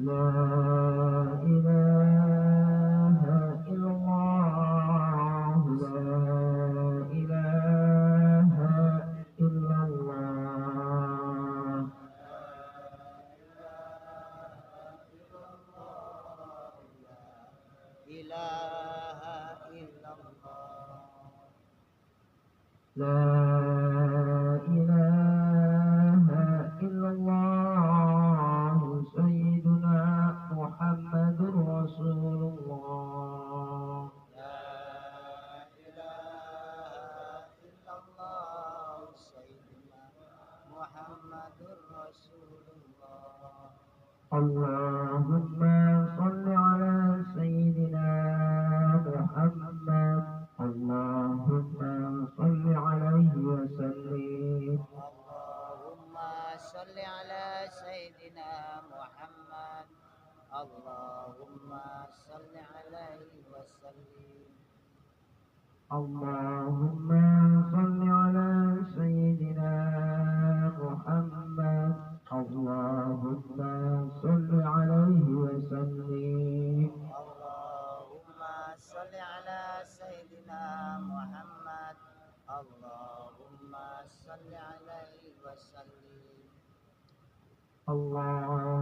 لا إله إلا الله لا إله إلا الله إله إلا الله لا إله إلا الله سيدنا محمد رسول الله لا إله إلا الله سيدنا محمد رسول الله اللهم صل على سيدنا محمد اللهم صل عليه وسلم اللهم صل على سيدنا محمد اللهم صل عليه وسلم اللهم صل على سيدنا محمد اللهم صل عليه وسلم اللهم صل على سيدنا محمد اللهم صل عليه وسلم اللهم